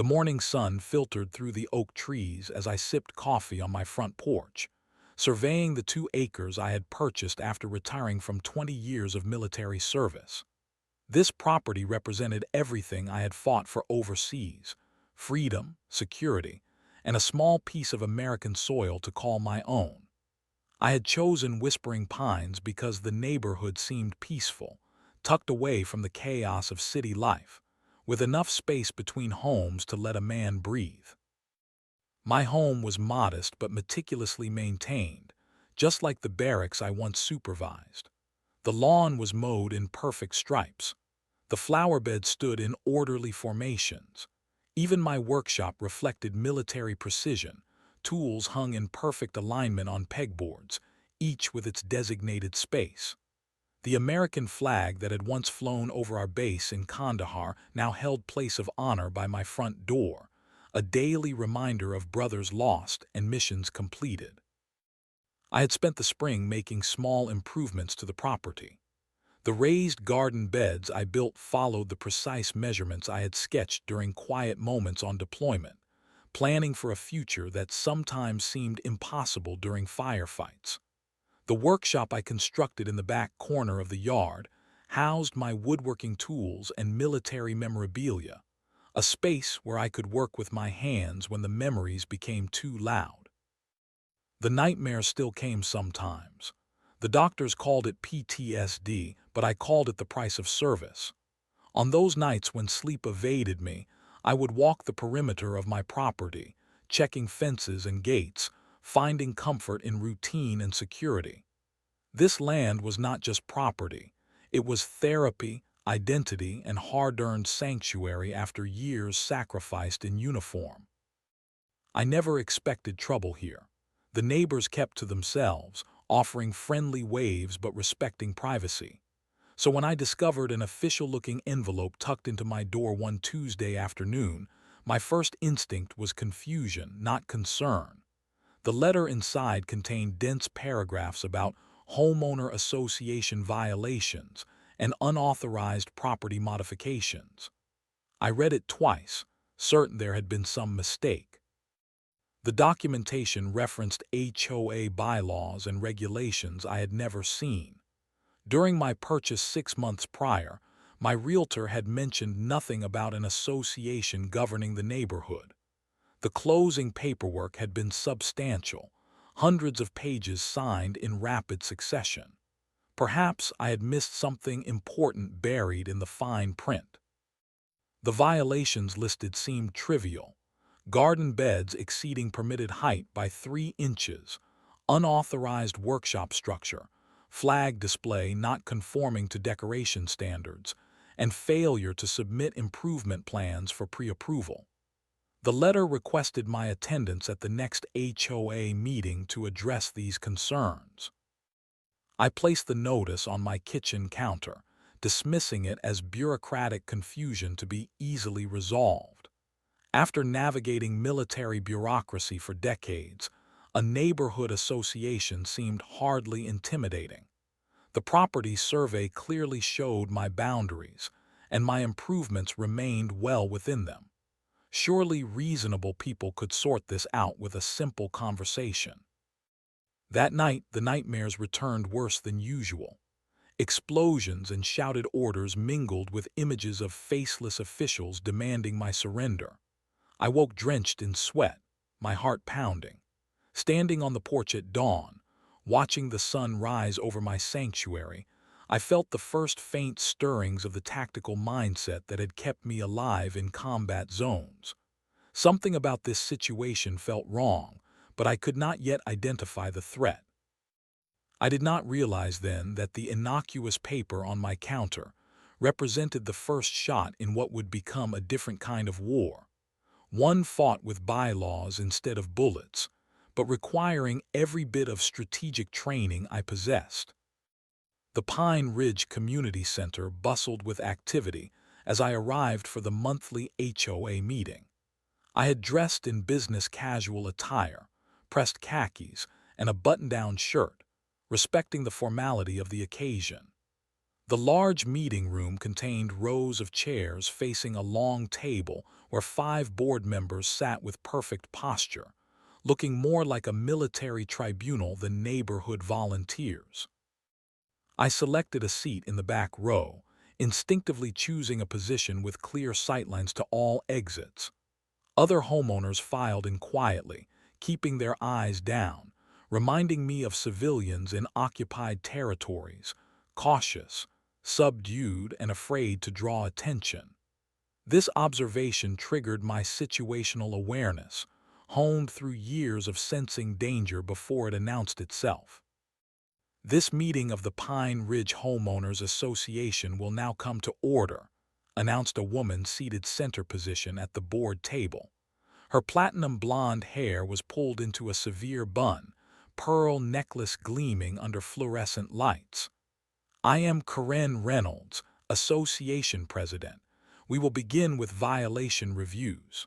The morning sun filtered through the oak trees as I sipped coffee on my front porch, surveying the 2 acres I had purchased after retiring from 20 years of military service. This property represented everything I had fought for overseas: freedom, security, and a small piece of American soil to call my own. I had chosen Whispering Pines because the neighborhood seemed peaceful, tucked away from the chaos of city life, with enough space between homes to let a man breathe. My home was modest but meticulously maintained, just like the barracks I once supervised. The lawn was mowed in perfect stripes. The flower bed stood in orderly formations. Even my workshop reflected military precision, tools hung in perfect alignment on pegboards, each with its designated space. The American flag that had once flown over our base in Kandahar now held place of honor by my front door, a daily reminder of brothers lost and missions completed. I had spent the spring making small improvements to the property. The raised garden beds I built followed the precise measurements I had sketched during quiet moments on deployment, planning for a future that sometimes seemed impossible during firefights. The workshop I constructed in the back corner of the yard housed my woodworking tools and military memorabilia, a space where I could work with my hands when the memories became too loud. The nightmares still came sometimes. The doctors called it PTSD, but I called it the price of service. On those nights when sleep evaded me, I would walk the perimeter of my property, checking fences and gates, finding comfort in routine and security. This land was not just property. It was therapy, identity, and hard-earned sanctuary after years sacrificed in uniform. I never expected trouble here. The neighbors kept to themselves, offering friendly waves but respecting privacy. So when I discovered an official-looking envelope tucked into my door one Tuesday afternoon, my first instinct was confusion, not concern. The letter inside contained dense paragraphs about homeowner association violations and unauthorized property modifications. I read it twice, certain there had been some mistake. The documentation referenced HOA bylaws and regulations I had never seen. During my purchase 6 months prior, my realtor had mentioned nothing about an association governing the neighborhood. The closing paperwork had been substantial, hundreds of pages signed in rapid succession. Perhaps I had missed something important buried in the fine print. The violations listed seemed trivial: garden beds exceeding permitted height by 3 inches, unauthorized workshop structure, flag display not conforming to decoration standards, and failure to submit improvement plans for pre-approval. The letter requested my attendance at the next HOA meeting to address these concerns. I placed the notice on my kitchen counter, dismissing it as bureaucratic confusion to be easily resolved. After navigating military bureaucracy for decades, a neighborhood association seemed hardly intimidating. The property survey clearly showed my boundaries, and my improvements remained well within them. Surely reasonable people could sort this out with a simple conversation. That night, the nightmares returned worse than usual. Explosions and shouted orders mingled with images of faceless officials demanding my surrender. I woke drenched in sweat, my heart pounding. Standing on the porch at dawn, watching the sun rise over my sanctuary, I felt the first faint stirrings of the tactical mindset that had kept me alive in combat zones. Something about this situation felt wrong, but I could not yet identify the threat. I did not realize then that the innocuous paper on my counter represented the first shot in what would become a different kind of war. One fought with bylaws instead of bullets, but requiring every bit of strategic training I possessed. The Pine Ridge Community Center bustled with activity as I arrived for the monthly HOA meeting. I had dressed in business casual attire, pressed khakis, and a button-down shirt, respecting the formality of the occasion. The large meeting room contained rows of chairs facing a long table where 5 board members sat with perfect posture, looking more like a military tribunal than neighborhood volunteers. I selected a seat in the back row, instinctively choosing a position with clear sightlines to all exits. Other homeowners filed in quietly, keeping their eyes down, reminding me of civilians in occupied territories, cautious, subdued, and afraid to draw attention. This observation triggered my situational awareness, honed through years of sensing danger before it announced itself. This meeting of the Pine Ridge Homeowners Association will now come to order, announced a woman seated center position at the board table. Her platinum blonde hair was pulled into a severe bun, pearl necklace gleaming under fluorescent lights. I am Corinne Reynolds, Association President. We will begin with violation reviews.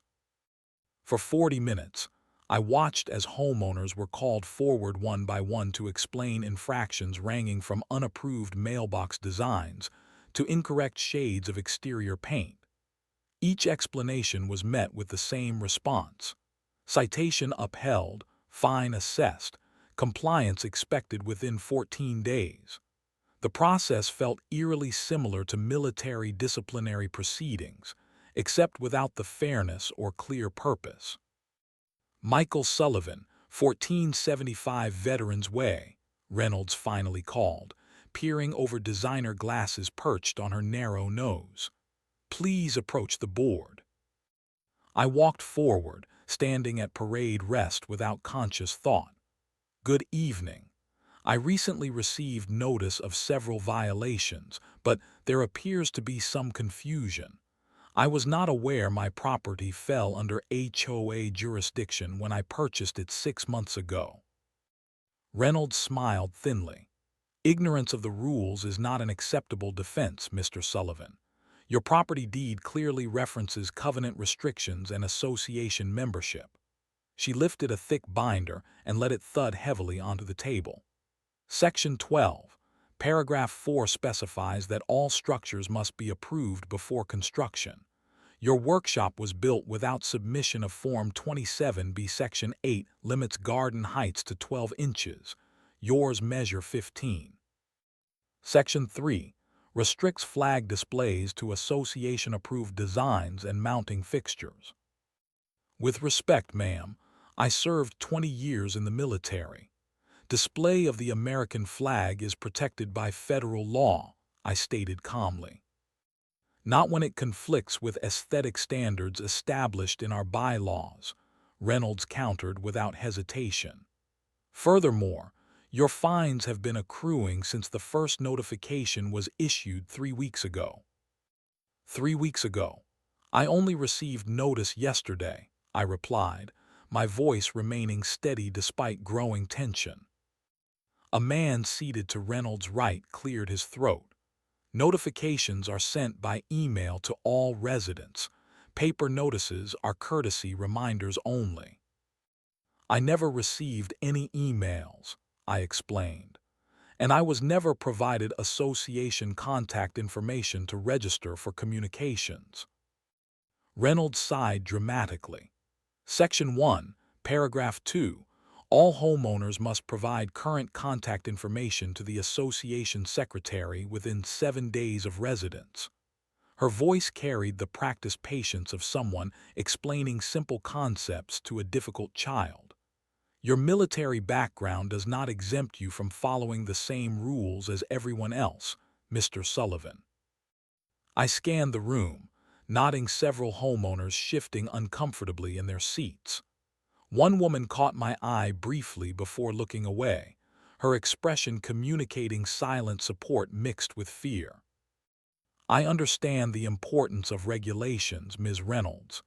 For 40 minutes, I watched as homeowners were called forward one by one to explain infractions ranging from unapproved mailbox designs to incorrect shades of exterior paint. Each explanation was met with the same response: citation upheld, fine assessed, compliance expected within 14 days. The process felt eerily similar to military disciplinary proceedings, except without the fairness or clear purpose. Michael Sullivan, 1475 Veterans Way, Reynolds finally called, peering over designer glasses perched on her narrow nose. Please approach the board. I walked forward, standing at parade rest without conscious thought. Good evening. I recently received notice of several violations, but there appears to be some confusion. I was not aware my property fell under HOA jurisdiction when I purchased it 6 months ago. Reynolds smiled thinly. Ignorance of the rules is not an acceptable defense, Mr. Sullivan. Your property deed clearly references covenant restrictions and association membership. She lifted a thick binder and let it thud heavily onto the table. Section 12, Paragraph 4 specifies that all structures must be approved before construction. Your workshop was built without submission of Form 27B. Section 8 limits garden heights to 12 inches. Yours measure 15. Section 3 restricts flag displays to association-approved designs and mounting fixtures. With respect, ma'am, I served 20 years in the military. Display of the American flag is protected by federal law, I stated calmly. Not when it conflicts with aesthetic standards established in our bylaws, Reynolds countered without hesitation. Furthermore, your fines have been accruing since the first notification was issued 3 weeks ago. 3 weeks ago. I only received notice yesterday, I replied, my voice remaining steady despite growing tension. A man seated to Reynolds' right cleared his throat. Notifications are sent by email to all residents. Paper notices are courtesy reminders only. I never received any emails, I explained, and I was never provided association contact information to register for communications. Reynolds sighed dramatically. Section 1, Paragraph 2, all homeowners must provide current contact information to the association secretary within 7 days of residence. Her voice carried the practiced patience of someone explaining simple concepts to a difficult child. Your military background does not exempt you from following the same rules as everyone else, Mr. Sullivan. I scanned the room, noting several homeowners shifting uncomfortably in their seats. One woman caught my eye briefly before looking away, her expression communicating silent support mixed with fear. I understand the importance of regulations, Ms. Reynolds.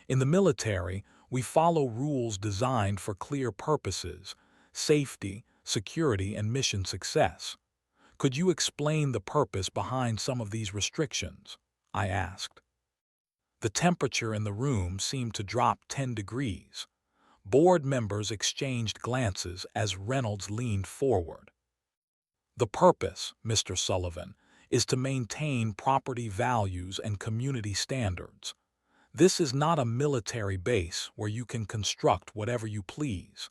In the military, we follow rules designed for clear purposes: safety, security, and mission success. Could you explain the purpose behind some of these restrictions? I asked. The temperature in the room seemed to drop 10 degrees. Board members exchanged glances as Reynolds leaned forward. The purpose, Mr. Sullivan, is to maintain property values and community standards. This is not a military base where you can construct whatever you please.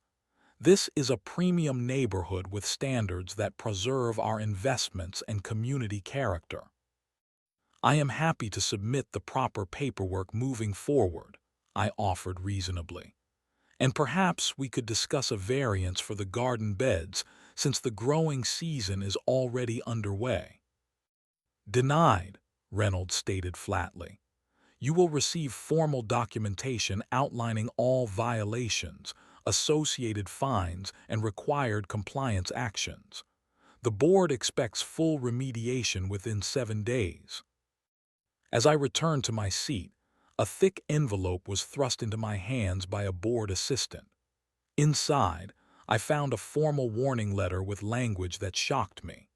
This is a premium neighborhood with standards that preserve our investments and community character. I am happy to submit the proper paperwork moving forward, I offered reasonably. And perhaps we could discuss a variance for the garden beds since the growing season is already underway. Denied, Reynolds stated flatly. You will receive formal documentation outlining all violations, associated fines, and required compliance actions. The board expects full remediation within 7 days. As I returned to my seat, a thick envelope was thrust into my hands by a board assistant. Inside, I found a formal warning letter with language that shocked me.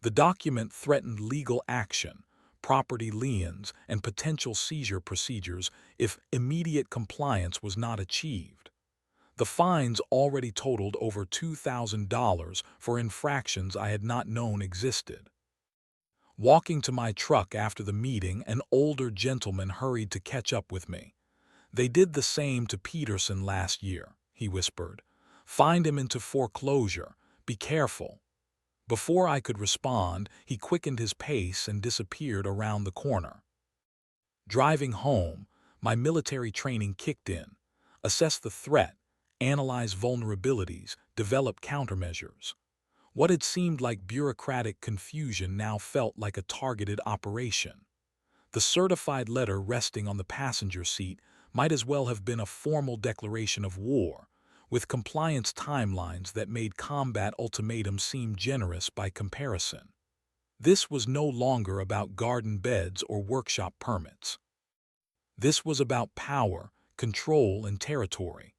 The document threatened legal action, property liens, and potential seizure procedures if immediate compliance was not achieved. The fines already totaled over $2,000 for infractions I had not known existed. Walking to my truck after the meeting, an older gentleman hurried to catch up with me. They did the same to Peterson last year, he whispered. Find him into foreclosure. Be careful. Before I could respond, he quickened his pace and disappeared around the corner. Driving home, my military training kicked in. Assess the threat, analyze vulnerabilities, develop countermeasures. What had seemed like bureaucratic confusion now felt like a targeted operation. The certified letter resting on the passenger seat might as well have been a formal declaration of war, with compliance timelines that made combat ultimatums seem generous by comparison. This was no longer about garden beds or workshop permits. This was about power, control, and territory,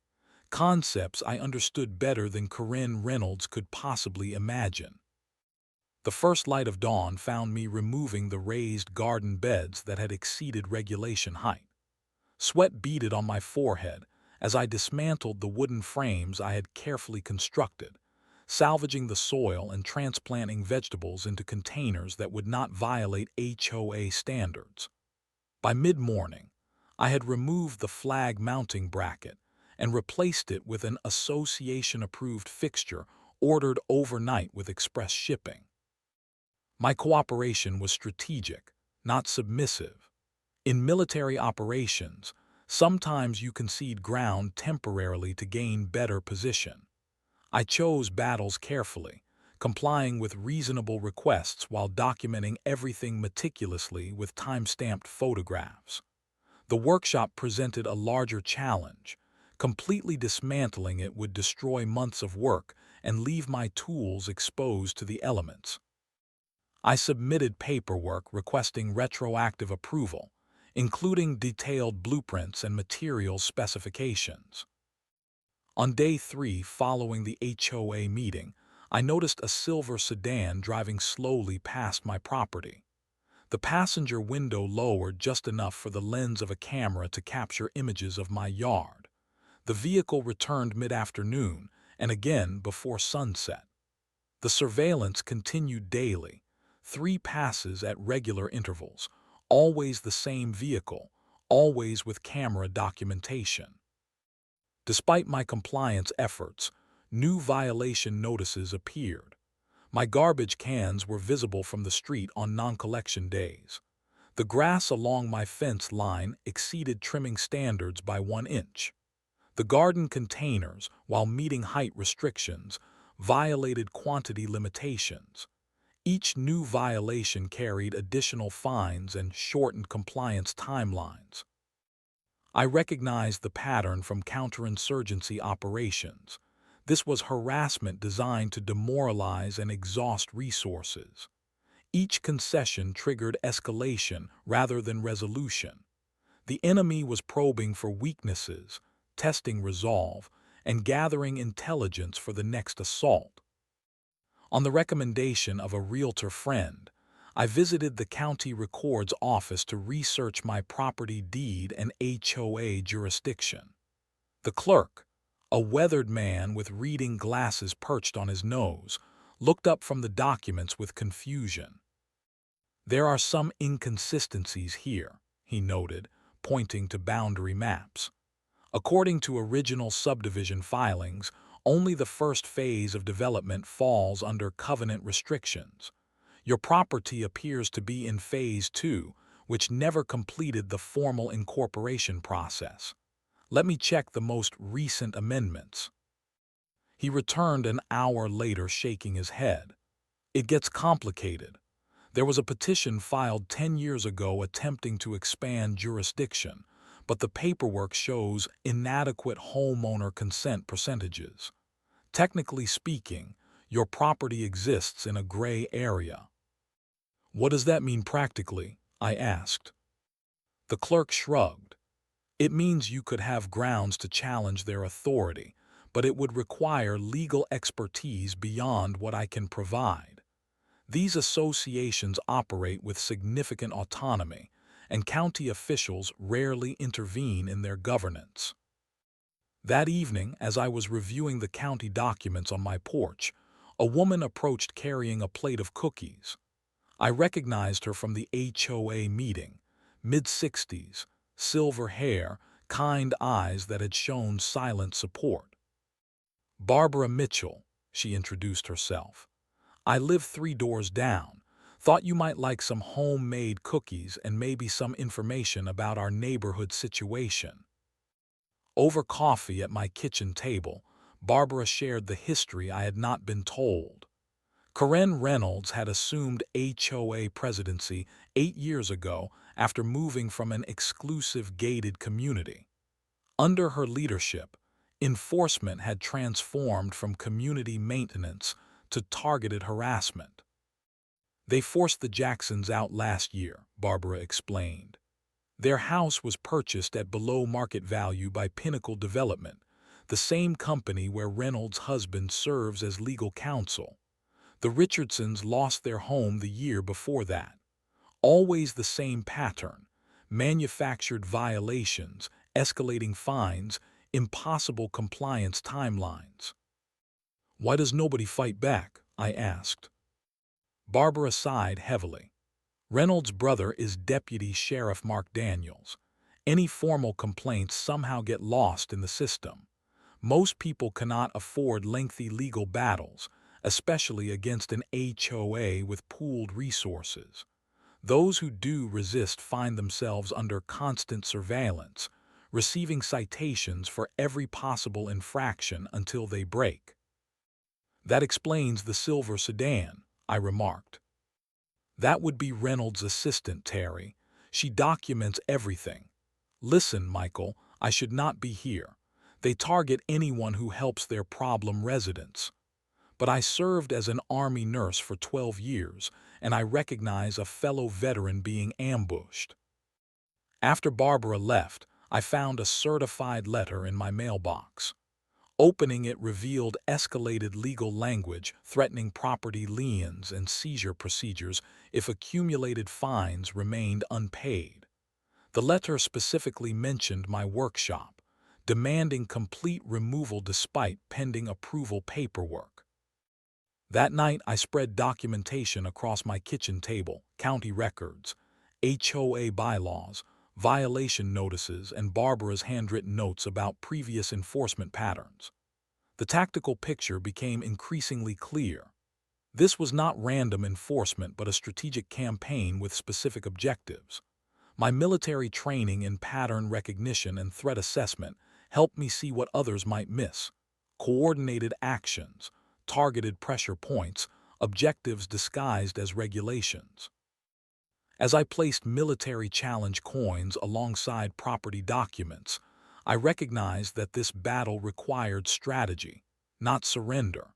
concepts I understood better than Corinne Reynolds could possibly imagine. The first light of dawn found me removing the raised garden beds that had exceeded regulation height. Sweat beaded on my forehead as I dismantled the wooden frames I had carefully constructed, salvaging the soil and transplanting vegetables into containers that would not violate HOA standards. By mid-morning, I had removed the flag mounting bracket and replaced it with an association-approved fixture ordered overnight with express shipping. My cooperation was strategic, not submissive. In military operations, sometimes you concede ground temporarily to gain better position. I chose battles carefully, complying with reasonable requests while documenting everything meticulously with time-stamped photographs. The workshop presented a larger challenge. Completely dismantling it would destroy months of work and leave my tools exposed to the elements. I submitted paperwork requesting retroactive approval, including detailed blueprints and materials specifications. On day 3 following the HOA meeting, I noticed a silver sedan driving slowly past my property. The passenger window lowered just enough for the lens of a camera to capture images of my yard. The vehicle returned mid-afternoon and again before sunset. The surveillance continued daily, 3 passes at regular intervals, always the same vehicle, always with camera documentation. Despite my compliance efforts, new violation notices appeared. My garbage cans were visible from the street on non-collection days. The grass along my fence line exceeded trimming standards by 1 inch. The garden containers, while meeting height restrictions, violated quantity limitations. Each new violation carried additional fines and shortened compliance timelines. I recognized the pattern from counterinsurgency operations. This was harassment designed to demoralize and exhaust resources. Each concession triggered escalation rather than resolution. The enemy was probing for weaknesses, testing resolve, and gathering intelligence for the next assault. On the recommendation of a realtor friend, I visited the county records office to research my property deed and HOA jurisdiction. The clerk, a weathered man with reading glasses perched on his nose, looked up from the documents with confusion. There are some inconsistencies here, he noted, pointing to boundary maps. According to original subdivision filings, only the first phase of development falls under covenant restrictions. Your property appears to be in Phase 2, which never completed the formal incorporation process. Let me check the most recent amendments. He returned an hour later shaking his head. It gets complicated. There was a petition filed 10 years ago attempting to expand jurisdiction, but the paperwork shows inadequate homeowner consent percentages. Technically speaking, your property exists in a gray area. What does that mean practically? I asked. The clerk shrugged. It means you could have grounds to challenge their authority, but it would require legal expertise beyond what I can provide. These associations operate with significant autonomy, and county officials rarely intervene in their governance. That evening, as I was reviewing the county documents on my porch, a woman approached carrying a plate of cookies. I recognized her from the HOA meeting, mid-60s, silver hair, kind eyes that had shown silent support. Barbara Mitchell, she introduced herself. I live 3 doors down. Thought you might like some homemade cookies and maybe some information about our neighborhood situation. Over coffee at my kitchen table, Barbara shared the history I had not been told. Corinne Reynolds had assumed HOA presidency 8 years ago after moving from an exclusive gated community. Under her leadership, enforcement had transformed from community maintenance to targeted harassment. They forced the Jacksons out last year, Barbara explained. Their house was purchased at below market value by Pinnacle Development, the same company where Reynolds' husband serves as legal counsel. The Richardsons lost their home the year before that. Always the same pattern: manufactured violations, escalating fines, impossible compliance timelines. Why does nobody fight back? I asked. Barbara sighed heavily. Reynolds' brother is Deputy Sheriff Mark Daniels. Any formal complaints somehow get lost in the system. Most people cannot afford lengthy legal battles, especially against an HOA with pooled resources. Those who do resist find themselves under constant surveillance, receiving citations for every possible infraction until they break. That explains the silver sedan, I remarked. That would be Reynolds' assistant, Terry. She documents everything. Listen, Michael, I should not be here. They target anyone who helps their problem residents. But I served as an Army nurse for 12 years, and I recognize a fellow veteran being ambushed. After Barbara left, I found a certified letter in my mailbox. Opening it revealed escalated legal language threatening property liens and seizure procedures if accumulated fines remained unpaid. The letter specifically mentioned my workshop, demanding complete removal despite pending approval paperwork. That night, I spread documentation across my kitchen table: county records, HOA bylaws, violation notices, and Barbara's handwritten notes about previous enforcement patterns. The tactical picture became increasingly clear. This was not random enforcement but a strategic campaign with specific objectives. My military training in pattern recognition and threat assessment helped me see what others might miss: coordinated actions, targeted pressure points, objectives disguised as regulations. As I placed military challenge coins alongside property documents, I recognized that this battle required strategy, not surrender.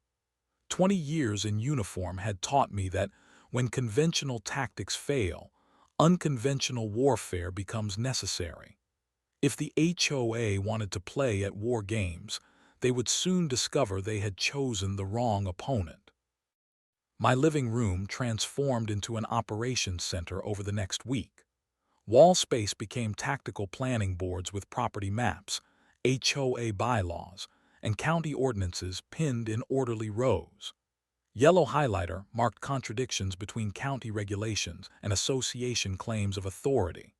20 years in uniform had taught me that when conventional tactics fail, unconventional warfare becomes necessary. If the HOA wanted to play at war games, they would soon discover they had chosen the wrong opponent. My living room transformed into an operations center over the next week. Wall space became tactical planning boards with property maps, HOA bylaws, and county ordinances pinned in orderly rows. Yellow highlighter marked contradictions between county regulations and association claims of authority.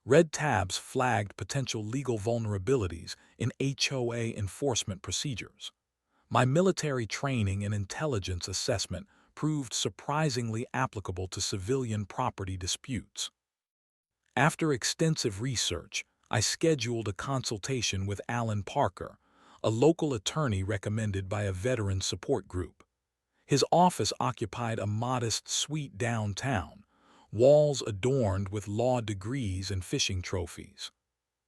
Red tabs flagged potential legal vulnerabilities in HOA enforcement procedures. My military training and intelligence assessment proved surprisingly applicable to civilian property disputes. After extensive research, I scheduled a consultation with Alan Parker, a local attorney recommended by a veteran support group. His office occupied a modest suite downtown, walls adorned with law degrees and fishing trophies.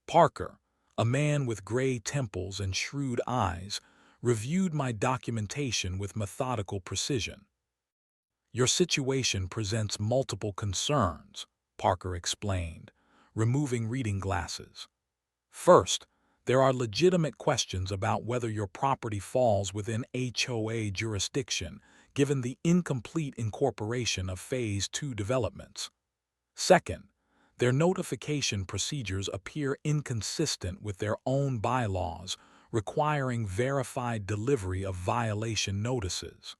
Parker, a man with gray temples and shrewd eyes, reviewed my documentation with methodical precision. "Your situation presents multiple concerns," Parker explained, removing reading glasses. "First, there are legitimate questions about whether your property falls within HOA jurisdiction, given the incomplete incorporation of Phase 2 developments. Second, their notification procedures appear inconsistent with their own bylaws, requiring verified delivery of violation notices.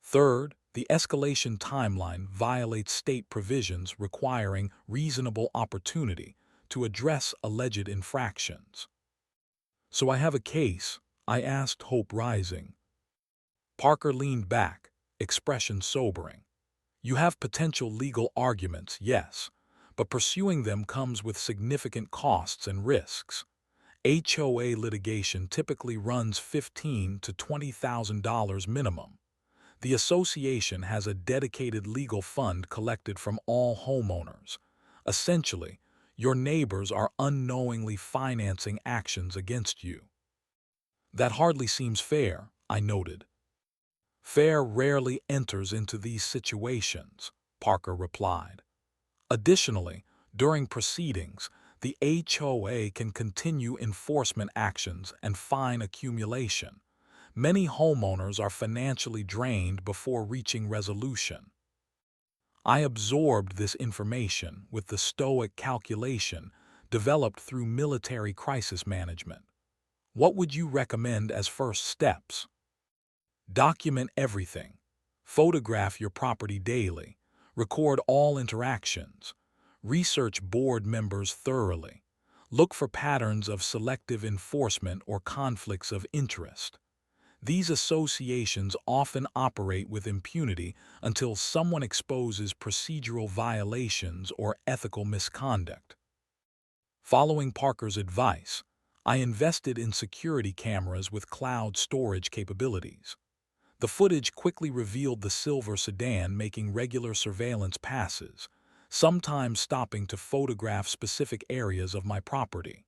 Third, the escalation timeline violates state provisions requiring reasonable opportunity to address alleged infractions." "So I have a case?" I asked, hope rising. Parker leaned back, expression sobering. "You have potential legal arguments, yes, but pursuing them comes with significant costs and risks. HOA litigation typically runs $15,000 to $20,000 minimum. The association has a dedicated legal fund collected from all homeowners. Essentially, your neighbors are unknowingly financing actions against you." "That hardly seems fair," I noted. "Fair rarely enters into these situations," Parker replied. "Additionally, during proceedings, the HOA can continue enforcement actions and fine accumulation. Many homeowners are financially drained before reaching resolution." I absorbed this information with the stoic calculation developed through military crisis management. "What would you recommend as first steps?" "Document everything. Photograph your property daily. Record all interactions. Research board members thoroughly. Look for patterns of selective enforcement or conflicts of interest. These associations often operate with impunity until someone exposes procedural violations or ethical misconduct." Following Parker's advice, I invested in security cameras with cloud storage capabilities. The footage quickly revealed the silver sedan making regular surveillance passes, sometimes stopping to photograph specific areas of my property.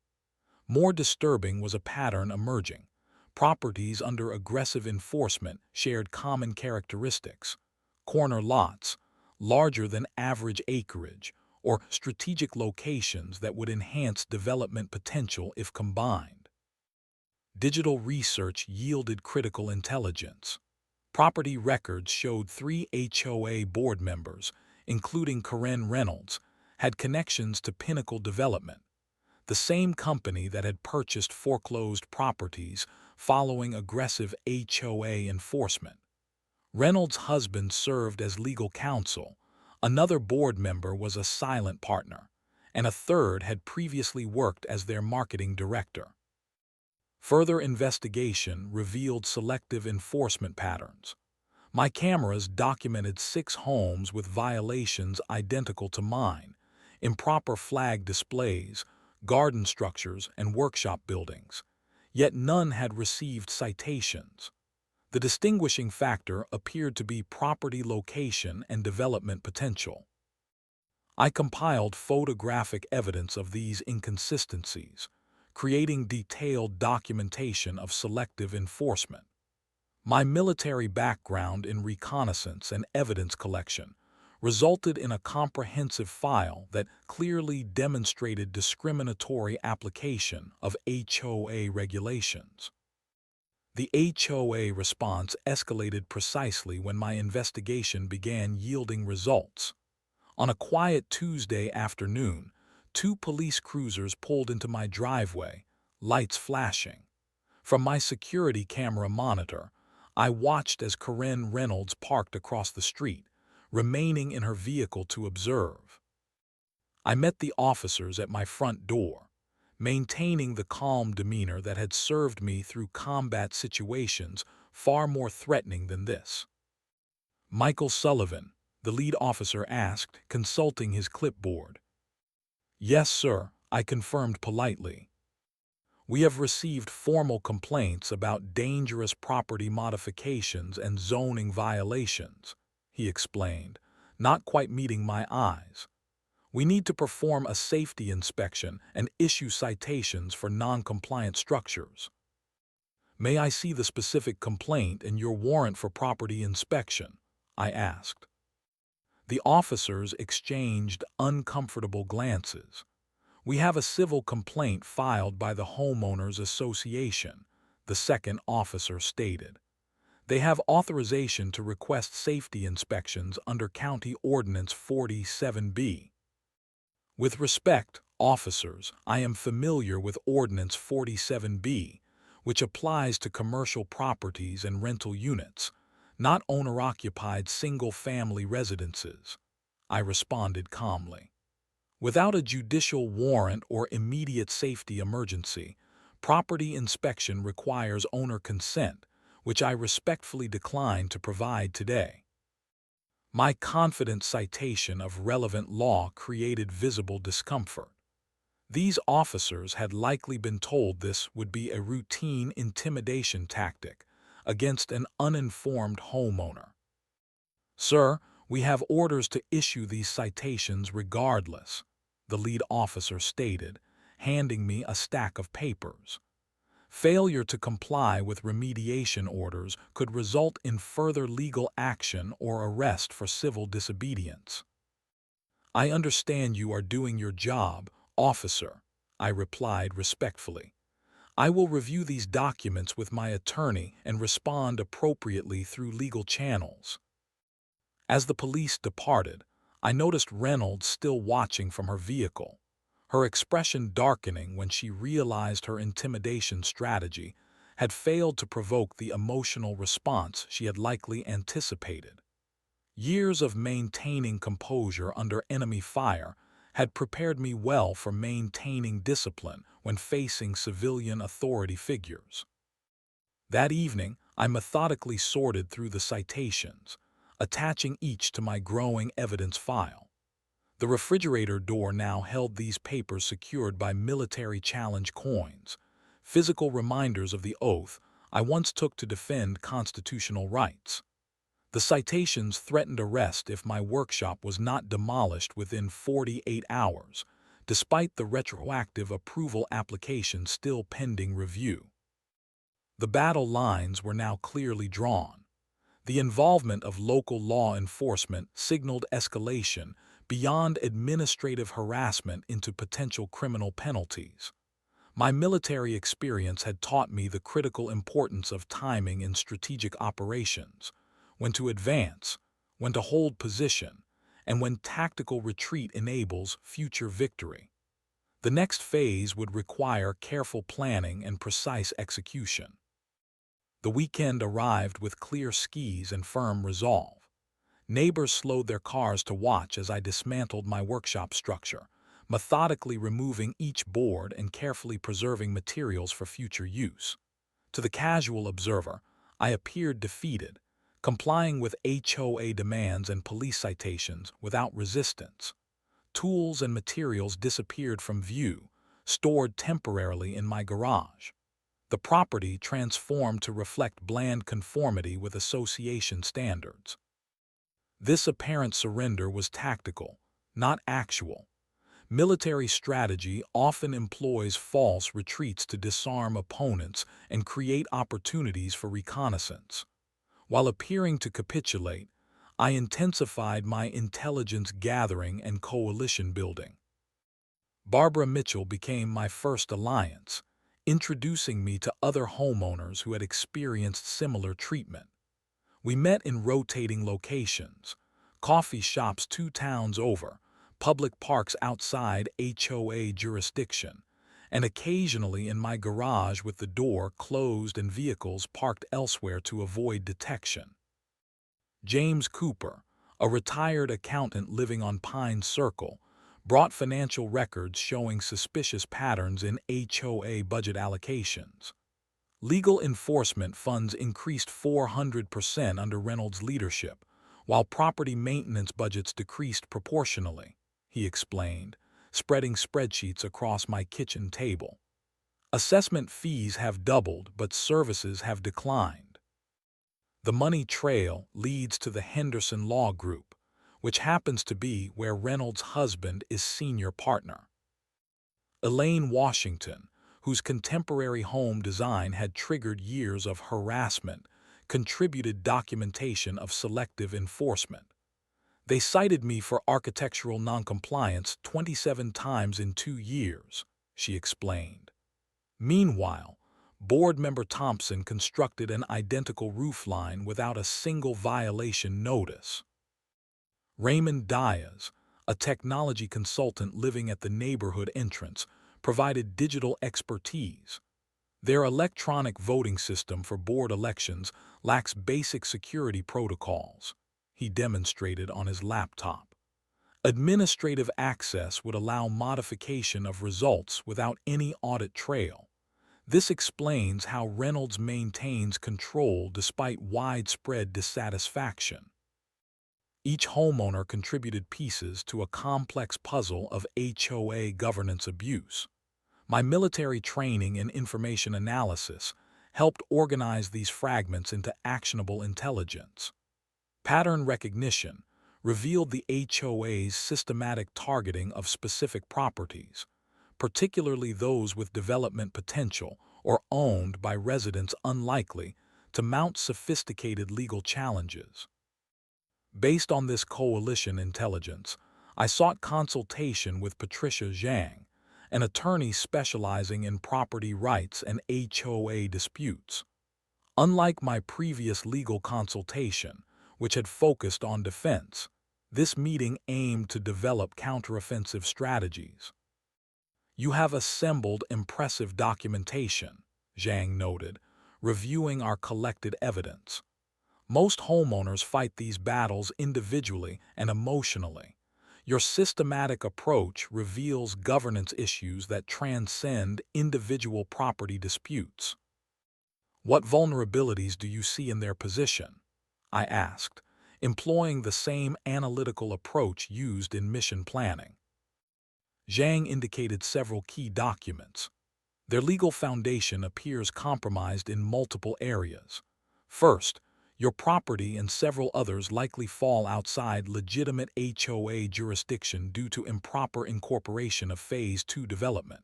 More disturbing was a pattern emerging. Properties under aggressive enforcement shared common characteristics: corner lots, larger than average acreage, or strategic locations that would enhance development potential if combined. Digital research yielded critical intelligence. Property records showed 3 HOA board members, including Karen Reynolds, had connections to Pinnacle Development, the same company that had purchased foreclosed properties following aggressive HOA enforcement. Reynolds' husband served as legal counsel, another board member was a silent partner, and a third had previously worked as their marketing director. Further investigation revealed selective enforcement patterns. My cameras documented 6 homes with violations identical to mine: improper flag displays, garden structures, and workshop buildings. Yet none had received citations. The distinguishing factor appeared to be property location and development potential. I compiled photographic evidence of these inconsistencies, creating detailed documentation of selective enforcement. My military background in reconnaissance and evidence collection resulted in a comprehensive file that clearly demonstrated discriminatory application of HOA regulations. The HOA response escalated precisely when my investigation began yielding results. On a quiet Tuesday afternoon, 2 police cruisers pulled into my driveway, lights flashing. From my security camera monitor, I watched as Corinne Reynolds parked across the street, remaining in her vehicle to observe. I met the officers at my front door, maintaining the calm demeanor that had served me through combat situations far more threatening than this. "Michael Sullivan," the lead officer asked, consulting his clipboard. "Yes, sir," I confirmed politely. "We have received formal complaints about dangerous property modifications and zoning violations," he explained, not quite meeting my eyes. "We need to perform a safety inspection and issue citations for non-compliant structures." "May I see the specific complaint and your warrant for property inspection?" I asked. The officers exchanged uncomfortable glances. "We have a civil complaint filed by the Homeowners Association," the second officer stated. "They have authorization to request safety inspections under County Ordinance 47B. With respect, officers, I am familiar with Ordinance 47B, which applies to commercial properties and rental units, not owner-occupied single-family residences," I responded calmly. "Without a judicial warrant or immediate safety emergency, property inspection requires owner consent, which I respectfully decline to provide today." My confident citation of relevant law created visible discomfort. These officers had likely been told this would be a routine intimidation tactic against an uninformed homeowner. "Sir, we have orders to issue these citations regardless," the lead officer stated, handing me a stack of papers. "Failure to comply with remediation orders could result in further legal action or arrest for civil disobedience." "I understand you are doing your job, officer," I replied respectfully. "I will review these documents with my attorney and respond appropriately through legal channels." As the police departed, I noticed Reynolds still watching from her vehicle, her expression darkening when she realized her intimidation strategy had failed to provoke the emotional response she had likely anticipated. Years of maintaining composure under enemy fire had prepared me well for maintaining discipline when facing civilian authority figures. That evening, I methodically sorted through the citations, attaching each to my growing evidence file. The refrigerator door now held these papers secured by military challenge coins, physical reminders of the oath I once took to defend constitutional rights. The citations threatened arrest if my workshop was not demolished within 48 hours, despite the retroactive approval application still pending review. The battle lines were now clearly drawn. The involvement of local law enforcement signaled escalation beyond administrative harassment into potential criminal penalties. My military experience had taught me the critical importance of timing in strategic operations, when to advance, when to hold position, and when tactical retreat enables future victory. The next phase would require careful planning and precise execution. The weekend arrived with clear skies and firm resolve. Neighbors slowed their cars to watch as I dismantled my workshop structure, methodically removing each board and carefully preserving materials for future use. To the casual observer, I appeared defeated, complying with HOA demands and police citations without resistance. Tools and materials disappeared from view, stored temporarily in my garage. The property transformed to reflect bland conformity with association standards. This apparent surrender was tactical, not actual. Military strategy often employs false retreats to disarm opponents and create opportunities for reconnaissance. While appearing to capitulate, I intensified my intelligence gathering and coalition building. Barbara Mitchell became my first alliance, introducing me to other homeowners who had experienced similar treatment. We met in rotating locations, coffee shops 2 towns over, public parks outside HOA jurisdiction, and occasionally in my garage with the door closed and vehicles parked elsewhere to avoid detection. James Cooper, a retired accountant living on Pine Circle, brought financial records showing suspicious patterns in HOA budget allocations. Legal enforcement funds increased 400% under Reynolds' leadership, while property maintenance budgets decreased proportionally, he explained, spreading spreadsheets across my kitchen table. Assessment fees have doubled, but services have declined. The money trail leads to the Henderson Law Group, which happens to be where Reynolds' husband is senior partner. Elaine Washington, whose contemporary home design had triggered years of harassment, contributed documentation of selective enforcement. They cited me for architectural noncompliance 27 times in 2 years, she explained. Meanwhile, board member Thompson constructed an identical roofline without a single violation notice. Raymond Diaz, a technology consultant living at the neighborhood entrance, provided digital expertise. Their electronic voting system for board elections lacks basic security protocols, he demonstrated on his laptop. Administrative access would allow modification of results without any audit trail. This explains how Reynolds maintains control despite widespread dissatisfaction. Each homeowner contributed pieces to a complex puzzle of HOA governance abuse. My military training in information analysis helped organize these fragments into actionable intelligence. Pattern recognition revealed the HOA's systematic targeting of specific properties, particularly those with development potential or owned by residents unlikely to mount sophisticated legal challenges. Based on this coalition intelligence, I sought consultation with Patricia Zhang, an attorney specializing in property rights and HOA disputes. Unlike my previous legal consultation, which had focused on defense, this meeting aimed to develop counteroffensive strategies. "You have assembled impressive documentation," Zhang noted, reviewing our collected evidence. "Most homeowners fight these battles individually and emotionally. Your systematic approach reveals governance issues that transcend individual property disputes." "What vulnerabilities do you see in their position?" I asked, employing the same analytical approach used in mission planning. Zhang indicated several key documents. Their legal foundation appears compromised in multiple areas. First, your property and several others likely fall outside legitimate HOA jurisdiction due to improper incorporation of Phase 2 development.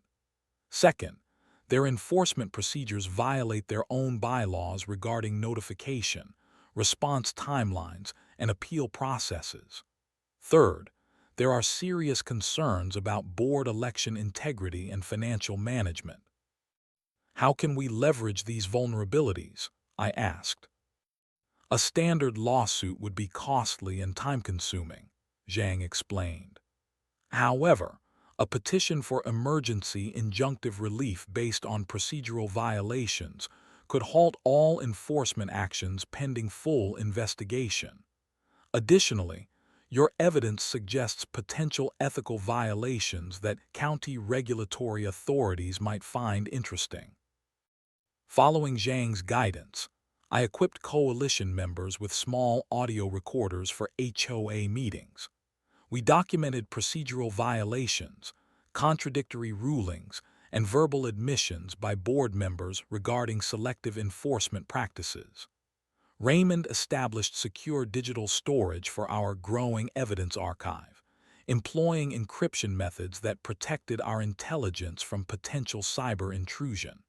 Second, their enforcement procedures violate their own bylaws regarding notification, response timelines, and appeal processes. Third, there are serious concerns about board election integrity and financial management. "How can we leverage these vulnerabilities?" I asked. "A standard lawsuit would be costly and time-consuming," Zhang explained. "However, a petition for emergency injunctive relief based on procedural violations could halt all enforcement actions pending full investigation. Additionally, your evidence suggests potential ethical violations that county regulatory authorities might find interesting." Following Zhang's guidance, I equipped coalition members with small audio recorders for HOA meetings. We documented procedural violations, contradictory rulings, and verbal admissions by board members regarding selective enforcement practices. Raymond established secure digital storage for our growing evidence archive, employing encryption methods that protected our intelligence from potential cyber intrusion.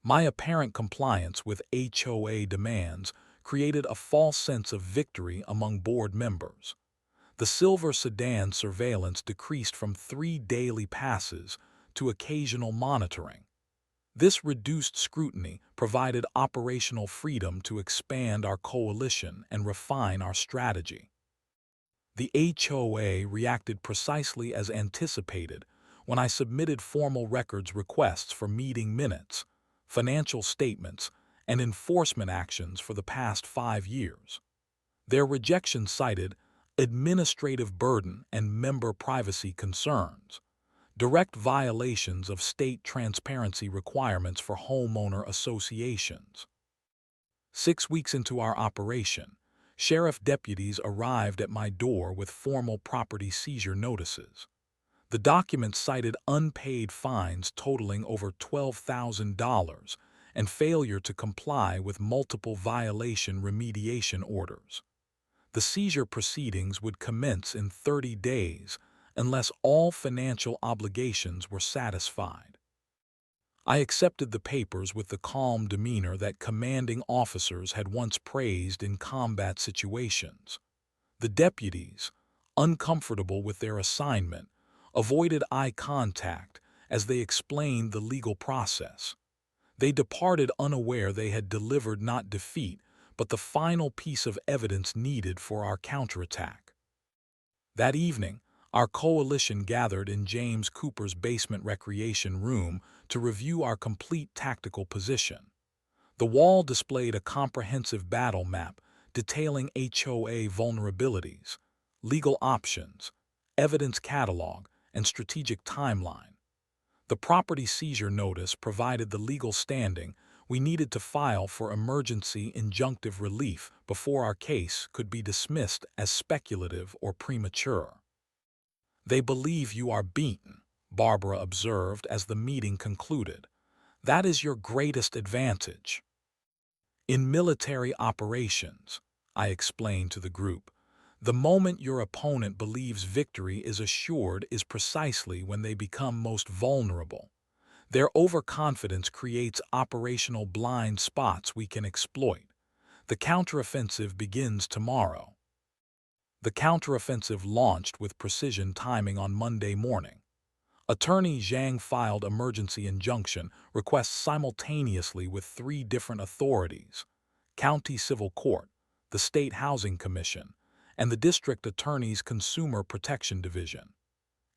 My apparent compliance with HOA demands created a false sense of victory among board members. The silver sedan surveillance decreased from 3 daily passes to occasional monitoring. This reduced scrutiny provided operational freedom to expand our coalition and refine our strategy. The HOA reacted precisely as anticipated when I submitted formal records requests for meeting minutes, financial statements, and enforcement actions for the past 5 years. Their rejection cited administrative burden and member privacy concerns, direct violations of state transparency requirements for homeowner associations. 6 weeks into our operation, sheriff deputies arrived at my door with formal property seizure notices. The documents cited unpaid fines totaling over $12,000 and failure to comply with multiple violation remediation orders. The seizure proceedings would commence in 30 days unless all financial obligations were satisfied. I accepted the papers with the calm demeanor that commanding officers had once praised in combat situations. The deputies, uncomfortable with their assignment, avoided eye contact as they explained the legal process. They departed unaware they had delivered not defeat, but the final piece of evidence needed for our counterattack. That evening, our coalition gathered in James Cooper's basement recreation room to review our complete tactical position. The wall displayed a comprehensive battle map detailing HOA vulnerabilities, legal options, evidence catalog, and strategic timeline. The property seizure notice provided the legal standing we needed to file for emergency injunctive relief before our case could be dismissed as speculative or premature. "They believe you are beaten," Barbara observed as the meeting concluded. "That is your greatest advantage." "In military operations," I explained to the group, "the moment your opponent believes victory is assured is precisely when they become most vulnerable. Their overconfidence creates operational blind spots we can exploit. The counteroffensive begins tomorrow." The counteroffensive launched with precision timing on Monday morning. Attorney Zhang filed emergency injunction requests simultaneously with 3 different authorities: County Civil Court, the State Housing Commission, and the District Attorney's Consumer Protection Division.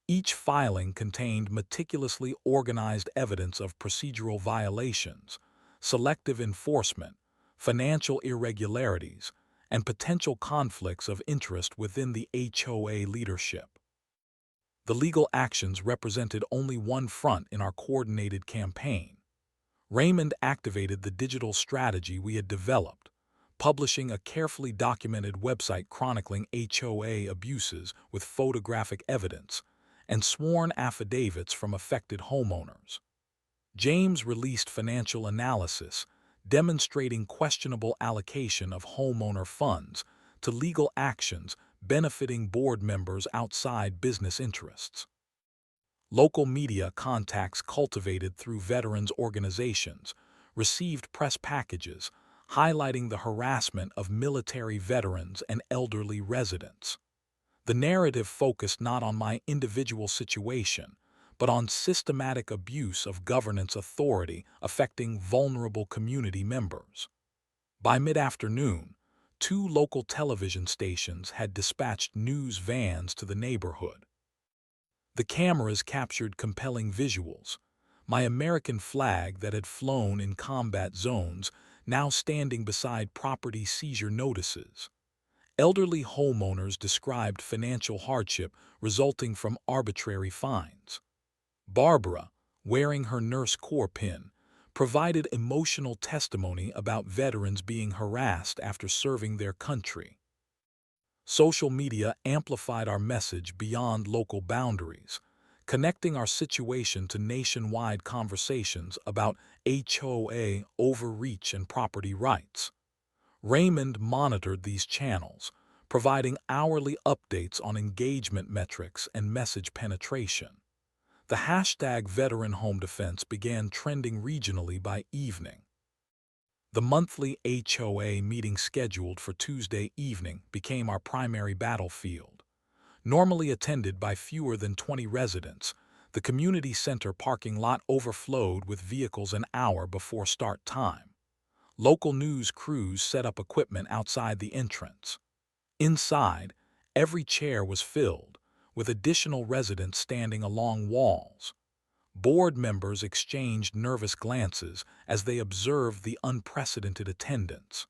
Each filing contained meticulously organized evidence of procedural violations, selective enforcement, financial irregularities, and potential conflicts of interest within the HOA leadership. The legal actions represented only one front in our coordinated campaign. Raymond activated the digital strategy we had developed, publishing a carefully documented website chronicling HOA abuses with photographic evidence and sworn affidavits from affected homeowners. James released financial analysis demonstrating questionable allocation of homeowner funds to legal actions benefiting board members outside business interests. Local media contacts cultivated through veterans organizations received press packages highlighting the harassment of military veterans and elderly residents. The narrative focused not on my individual situation, but on systematic abuse of governance authority affecting vulnerable community members. By mid-afternoon, 2 local television stations had dispatched news vans to the neighborhood. The cameras captured compelling visuals: my American flag that had flown in combat zones now standing beside property seizure notices. Elderly homeowners described financial hardship resulting from arbitrary fines. Barbara, wearing her Nurse Corps pin, provided emotional testimony about veterans being harassed after serving their country. Social media amplified our message beyond local boundaries, connecting our situation to nationwide conversations about HOA overreach and property rights. Raymond monitored these channels, providing hourly updates on engagement metrics and message penetration. The hashtag Veteran Home Defense began trending regionally by evening. The monthly HOA meeting scheduled for Tuesday evening became our primary battlefield. Normally attended by fewer than 20 residents, the community center parking lot overflowed with vehicles an hour before start time. Local news crews set up equipment outside the entrance. Inside, every chair was filled, with additional residents standing along walls. Board members exchanged nervous glances as they observed the unprecedented attendance.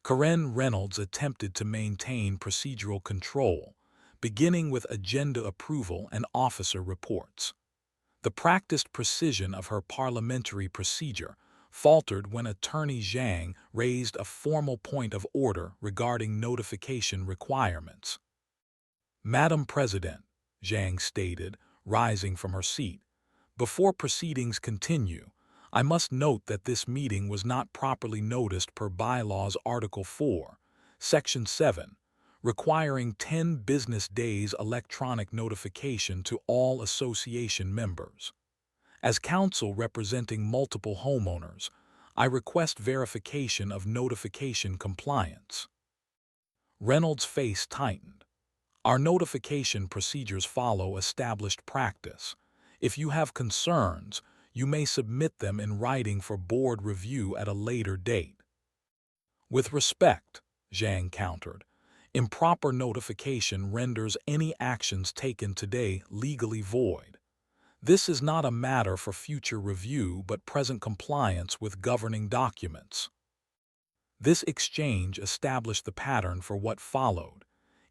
Karen Reynolds attempted to maintain procedural control, beginning with agenda approval and officer reports. The practiced precision of her parliamentary procedure faltered when Attorney Zhang raised a formal point of order regarding notification requirements. "Madam President," Zhang stated, rising from her seat, "before proceedings continue, I must note that this meeting was not properly noticed per Bylaws Article 4, Section 7, requiring 10 business days electronic notification to all association members. As counsel representing multiple homeowners, I request verification of notification compliance." Reynolds' face tightened. "Our notification procedures follow established practice. If you have concerns, you may submit them in writing for board review at a later date." "With respect," Zhang countered, "improper notification renders any actions taken today legally void. This is not a matter for future review but present compliance with governing documents." This exchange established the pattern for what followed.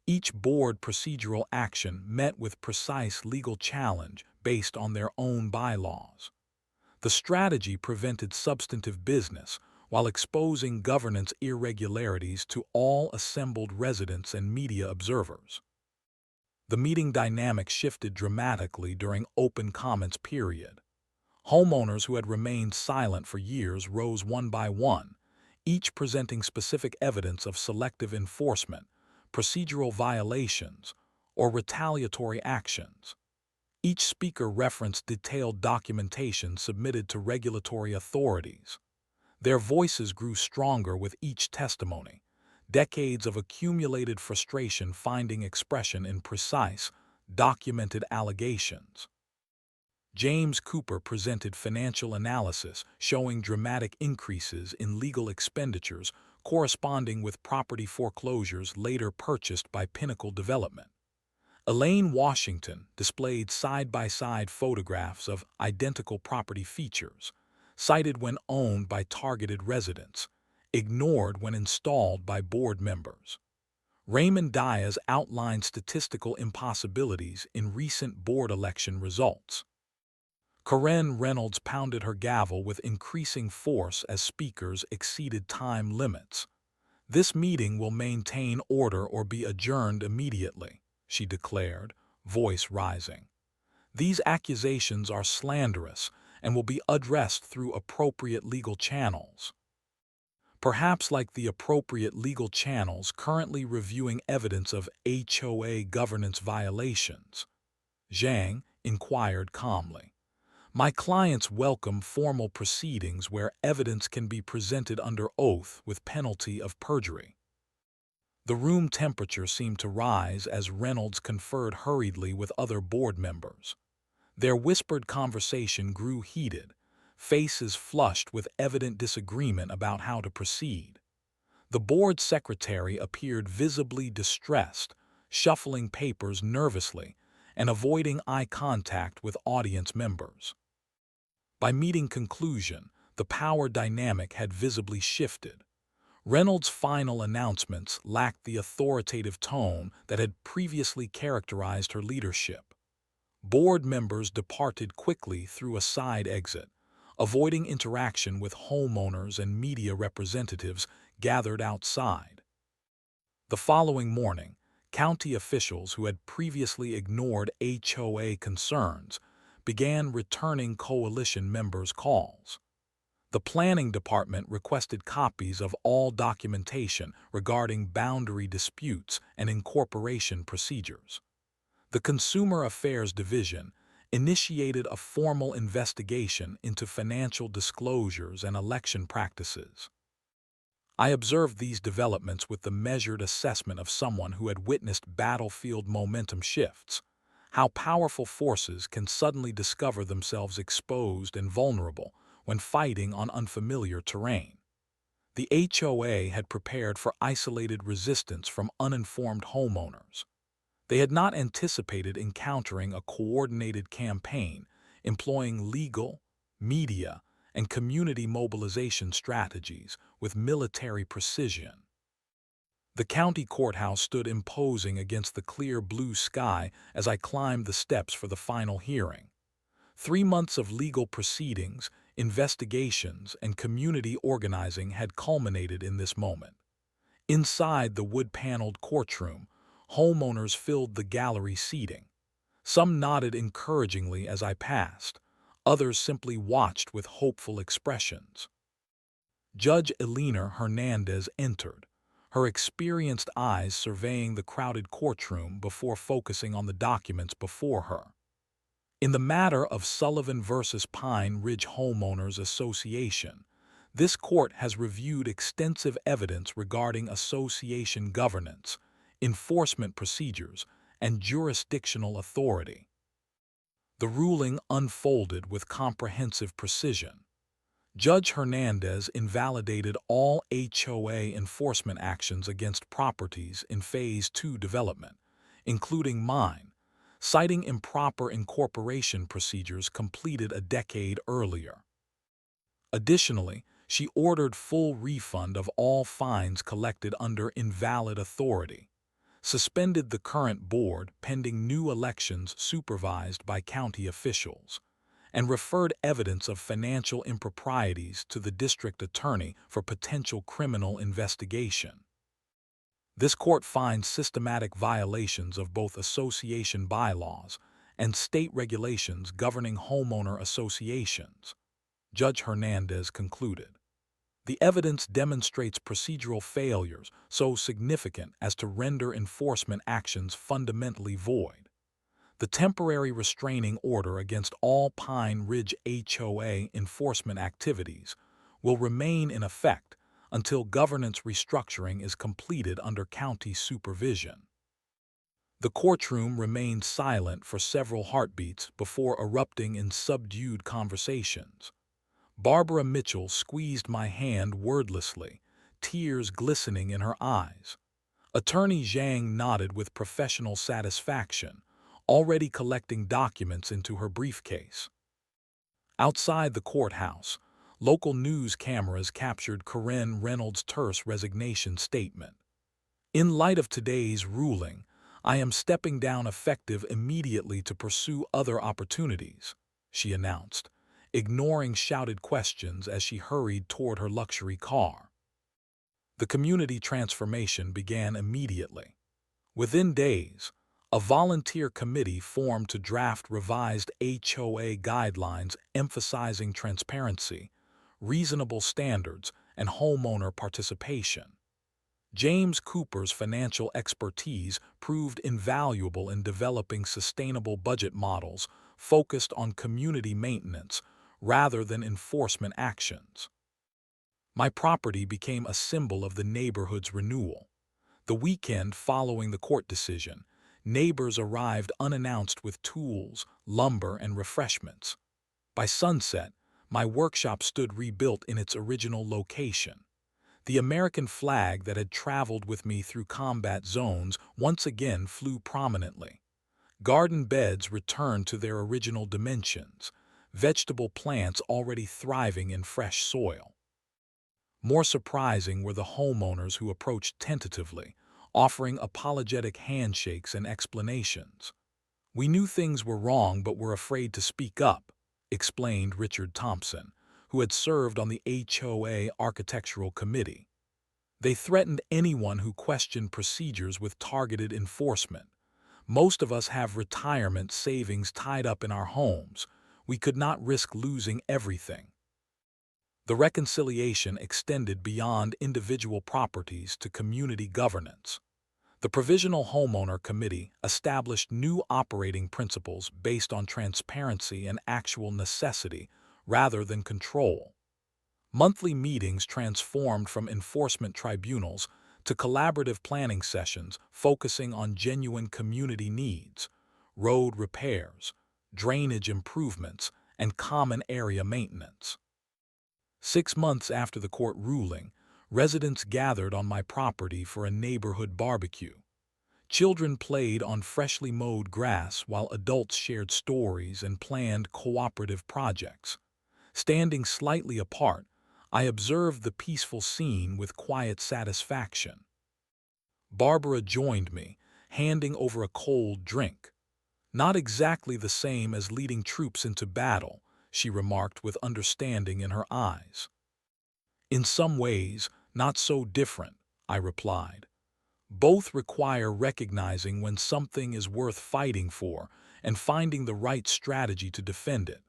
Each board procedural action met with precise legal challenge based on their own bylaws. The strategy prevented substantive business while exposing governance irregularities to all assembled residents and media observers. The meeting dynamic shifted dramatically during open comments period. Homeowners who had remained silent for years rose one by one, each presenting specific evidence of selective enforcement, procedural violations, or retaliatory actions. Each speaker referenced detailed documentation submitted to regulatory authorities. Their voices grew stronger with each testimony, decades of accumulated frustration finding expression in precise, documented allegations. James Cooper presented financial analysis showing dramatic increases in legal expenditures corresponding with property foreclosures later purchased by Pinnacle Development. Elaine Washington displayed side-by-side photographs of identical property features, cited when owned by targeted residents, ignored when installed by board members. Raymond Diaz outlined statistical impossibilities in recent board election results. Karen Reynolds pounded her gavel with increasing force as speakers exceeded time limits. "This meeting will maintain order or be adjourned immediately," she declared, voice rising. "These accusations are slanderous and will be addressed through appropriate legal channels." "Perhaps like the appropriate legal channels currently reviewing evidence of HOA governance violations?" Zhang inquired calmly. "My clients welcome formal proceedings where evidence can be presented under oath with penalty of perjury." The room temperature seemed to rise as Reynolds conferred hurriedly with other board members. Their whispered conversation grew heated, faces flushed with evident disagreement about how to proceed. The board secretary appeared visibly distressed, shuffling papers nervously and avoiding eye contact with audience members. By meeting conclusion, the power dynamic had visibly shifted. Reynolds' final announcements lacked the authoritative tone that had previously characterized her leadership. Board members departed quickly through a side exit, avoiding interaction with homeowners and media representatives gathered outside. The following morning, county officials who had previously ignored HOA concerns began returning coalition members' calls. The planning department requested copies of all documentation regarding boundary disputes and incorporation procedures. The Consumer Affairs Division initiated a formal investigation into financial disclosures and election practices. I observed these developments with the measured assessment of someone who had witnessed battlefield momentum shifts, how powerful forces can suddenly discover themselves exposed and vulnerable when fighting on unfamiliar terrain. The HOA had prepared for isolated resistance from uninformed homeowners. They had not anticipated encountering a coordinated campaign employing legal, media, and community mobilization strategies with military precision. The county courthouse stood imposing against the clear blue sky as I climbed the steps for the final hearing. 3 months of legal proceedings, investigations, and community organizing had culminated in this moment. Inside the wood-paneled courtroom, homeowners filled the gallery seating. Some nodded encouragingly as I passed. Others simply watched with hopeful expressions. Judge Elena Hernandez entered, her experienced eyes surveying the crowded courtroom before focusing on the documents before her. In the matter of Sullivan versus Pine Ridge Homeowners Association, this court has reviewed extensive evidence regarding association governance, enforcement procedures, and jurisdictional authority. The ruling unfolded with comprehensive precision. Judge Hernandez invalidated all HOA enforcement actions against properties in Phase 2 development, including mine, citing improper incorporation procedures completed a decade earlier. Additionally, she ordered full refund of all fines collected under invalid authority, suspended the current board pending new elections supervised by county officials, and referred evidence of financial improprieties to the district attorney for potential criminal investigation. This court finds systematic violations of both association bylaws and state regulations governing homeowner associations, Judge Hernandez concluded. The evidence demonstrates procedural failures so significant as to render enforcement actions fundamentally void. The temporary restraining order against all Pine Ridge HOA enforcement activities will remain in effect until governance restructuring is completed under county supervision. The courtroom remained silent for several heartbeats before erupting in subdued conversations. Barbara Mitchell squeezed my hand wordlessly, tears glistening in her eyes. Attorney Zhang nodded with professional satisfaction, already collecting documents into her briefcase. Outside the courthouse, local news cameras captured Corinne Reynolds' terse resignation statement. In light of today's ruling, I am stepping down effective immediately to pursue other opportunities, she announced, ignoring shouted questions as she hurried toward her luxury car. The community transformation began immediately. Within days, a volunteer committee formed to draft revised HOA guidelines emphasizing transparency, reasonable standards, and homeowner participation. James Cooper's financial expertise proved invaluable in developing sustainable budget models focused on community maintenance rather than enforcement actions. My property became a symbol of the neighborhood's renewal. The weekend following the court decision, neighbors arrived unannounced with tools, lumber, and refreshments. By sunset, my workshop stood rebuilt in its original location. The American flag that had traveled with me through combat zones once again flew prominently. Garden beds returned to their original dimensions, vegetable plants already thriving in fresh soil. More surprising were the homeowners who approached tentatively, offering apologetic handshakes and explanations. "We knew things were wrong but were afraid to speak up," explained Richard Thompson, who had served on the HOA Architectural Committee. They threatened anyone who questioned procedures with targeted enforcement. "Most of us have retirement savings tied up in our homes. We could not risk losing everything." The reconciliation extended beyond individual properties to community governance. The Provisional Homeowner Committee established new operating principles based on transparency and actual necessity rather than control. Monthly meetings transformed from enforcement tribunals to collaborative planning sessions focusing on genuine community needs, road repairs, drainage improvements, and common area maintenance. 6 months after the court ruling, residents gathered on my property for a neighborhood barbecue. Children played on freshly mowed grass while adults shared stories and planned cooperative projects. Standing slightly apart, I observed the peaceful scene with quiet satisfaction. Barbara joined me, handing over a cold drink. "Not exactly the same as leading troops into battle," she remarked with understanding in her eyes. "In some ways, not so different," I replied. "Both require recognizing when something is worth fighting for and finding the right strategy to defend it.